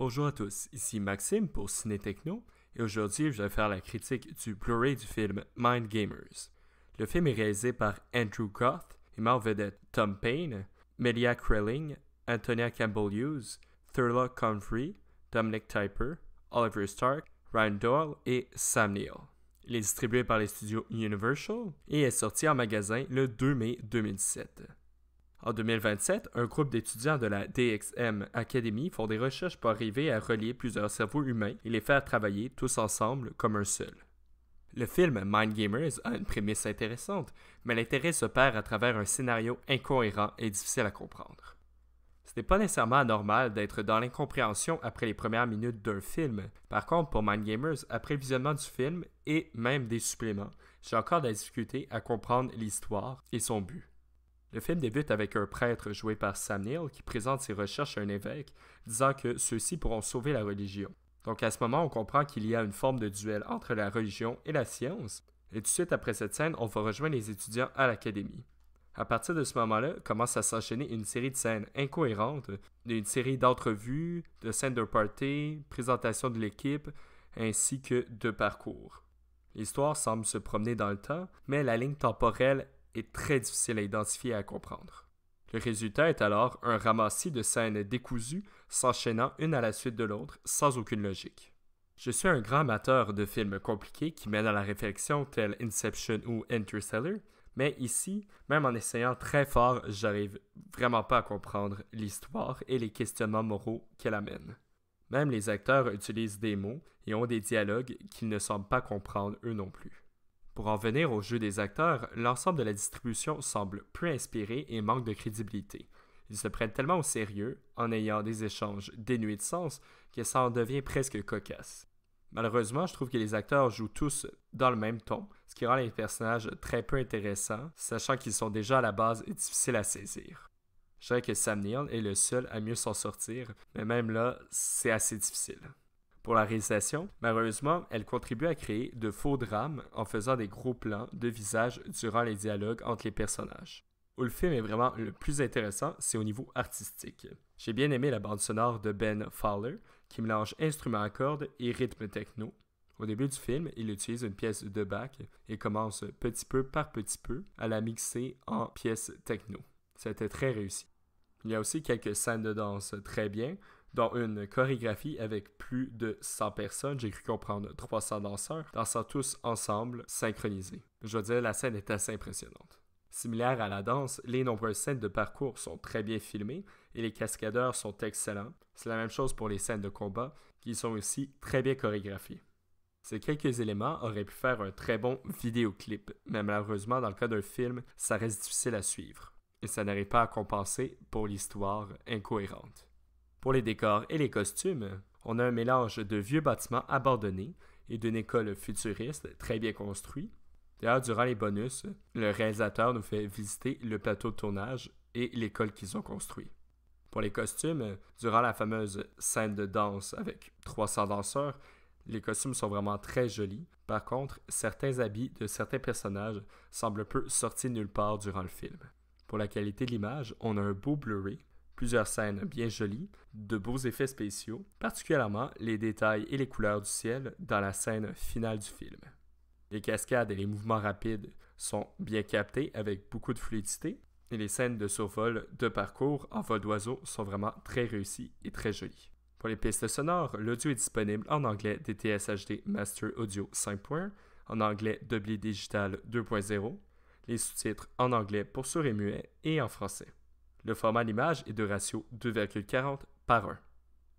Bonjour à tous, ici Maxime pour Ciné Techno et aujourd'hui je vais faire la critique du Blu-ray du film Mind Gamers. Le film est réalisé par Andrew Goth et met en vedette Tom Payne, Melia Krelling, Antonia Campbell-Hughes, Thurlow Comfrey, Dominic Typer, Oliver Stark, Ryan Doyle et Sam Neill. Il est distribué par les studios Universal et est sorti en magasin le 2 mai 2017. En 2027, un groupe d'étudiants de la DXM Academy font des recherches pour arriver à relier plusieurs cerveaux humains et les faire travailler tous ensemble comme un seul. Le film Mind Gamers a une prémisse intéressante, mais l'intérêt se perd à travers un scénario incohérent et difficile à comprendre. Ce n'est pas nécessairement anormal d'être dans l'incompréhension après les premières minutes d'un film. Par contre, pour Mind Gamers, après le visionnement du film et même des suppléments, j'ai encore de la difficulté à comprendre l'histoire et son but. Le film débute avec un prêtre joué par Sam Neill qui présente ses recherches à un évêque, disant que ceux-ci pourront sauver la religion. Donc à ce moment, on comprend qu'il y a une forme de duel entre la religion et la science, et tout de suite après cette scène, on va rejoindre les étudiants à l'académie. À partir de ce moment-là, commence à s'enchaîner une série de scènes incohérentes, une série d'entrevues, de scènes de party, présentation de l'équipe, ainsi que de parcours. L'histoire semble se promener dans le temps, mais la ligne temporelle est très difficile à identifier et à comprendre. Le résultat est alors un ramassis de scènes décousues s'enchaînant une à la suite de l'autre sans aucune logique. Je suis un grand amateur de films compliqués qui mènent à la réflexion tels Inception ou Interstellar, mais ici, même en essayant très fort, j'arrive vraiment pas à comprendre l'histoire et les questionnements moraux qu'elle amène. Même les acteurs utilisent des mots et ont des dialogues qu'ils ne semblent pas comprendre eux non plus. Pour en venir au jeu des acteurs, l'ensemble de la distribution semble peu inspiré et manque de crédibilité. Ils se prennent tellement au sérieux, en ayant des échanges dénués de sens, que ça en devient presque cocasse. Malheureusement, je trouve que les acteurs jouent tous dans le même ton, ce qui rend les personnages très peu intéressants, sachant qu'ils sont déjà à la base difficiles à saisir. Je dirais que Sam Neill est le seul à mieux s'en sortir, mais même là, c'est assez difficile. Pour la réalisation, malheureusement, elle contribue à créer de faux drames en faisant des gros plans de visage durant les dialogues entre les personnages. Où le film est vraiment le plus intéressant, c'est au niveau artistique. J'ai bien aimé la bande sonore de Ben Fowler, qui mélange instruments à cordes et rythme techno. Au début du film, il utilise une pièce de Bach et commence petit peu par petit peu à la mixer en pièces techno. C'était très réussi. Il y a aussi quelques scènes de danse très bien, dont une chorégraphie avec plus de 100 personnes, j'ai cru comprendre 300 danseurs, dansant tous ensemble, synchronisés. Je dois dire, la scène est assez impressionnante. Similaire à la danse, les nombreuses scènes de parcours sont très bien filmées et les cascadeurs sont excellents. C'est la même chose pour les scènes de combat, qui sont aussi très bien chorégraphiées. Ces quelques éléments auraient pu faire un très bon vidéoclip, mais malheureusement, dans le cas d'un film, ça reste difficile à suivre. Et ça n'arrive pas à compenser pour l'histoire incohérente. Pour les décors et les costumes, on a un mélange de vieux bâtiments abandonnés et d'une école futuriste très bien construite. D'ailleurs, durant les bonus, le réalisateur nous fait visiter le plateau de tournage et l'école qu'ils ont construite. Pour les costumes, durant la fameuse scène de danse avec 300 danseurs, les costumes sont vraiment très jolis. Par contre, certains habits de certains personnages semblent peu sortis de nulle part durant le film. Pour la qualité de l'image, on a un beau Blu-ray, plusieurs scènes bien jolies, de beaux effets spéciaux, particulièrement les détails et les couleurs du ciel dans la scène finale du film. Les cascades et les mouvements rapides sont bien captés avec beaucoup de fluidité, et les scènes de survol de parcours en vol d'oiseau sont vraiment très réussies et très jolies. Pour les pistes sonores, l'audio est disponible en anglais DTS HD Master Audio 5.1, en anglais Dolby Digital 2.0, les sous-titres en anglais pour sourds et muets et en français. Le format d'image est de ratio 2,40 par 1.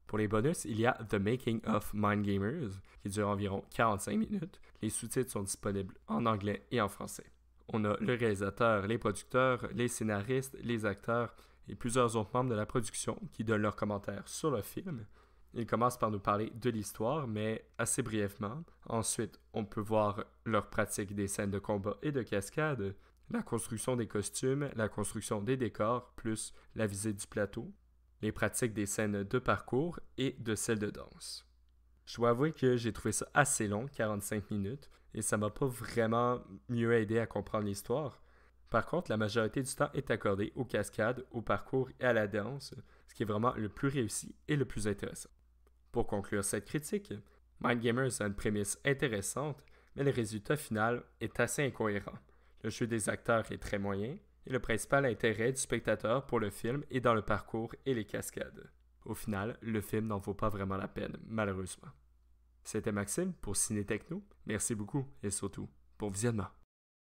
Pour les bonus, il y a The Making of Mind Gamers, qui dure environ 45 minutes. Les sous-titres sont disponibles en anglais et en français. On a le réalisateur, les producteurs, les scénaristes, les acteurs et plusieurs autres membres de la production qui donnent leurs commentaires sur le film. Ils commencent par nous parler de l'histoire, mais assez brièvement. Ensuite, on peut voir leur pratique des scènes de combat et de cascade, la construction des costumes, la construction des décors, plus la visite du plateau, les pratiques des scènes de parcours et de celles de danse. Je dois avouer que j'ai trouvé ça assez long, 45 minutes, et ça m'a pas vraiment mieux aidé à comprendre l'histoire. Par contre, la majorité du temps est accordée aux cascades, au parcours et à la danse, ce qui est vraiment le plus réussi et le plus intéressant. Pour conclure cette critique, Mind Gamers a une prémisse intéressante, mais le résultat final est assez incohérent. Le jeu des acteurs est très moyen, et le principal intérêt du spectateur pour le film est dans le parcours et les cascades. Au final, le film n'en vaut pas vraiment la peine, malheureusement. C'était Maxime pour Ciné Techno. Merci beaucoup et surtout, bon visionnement.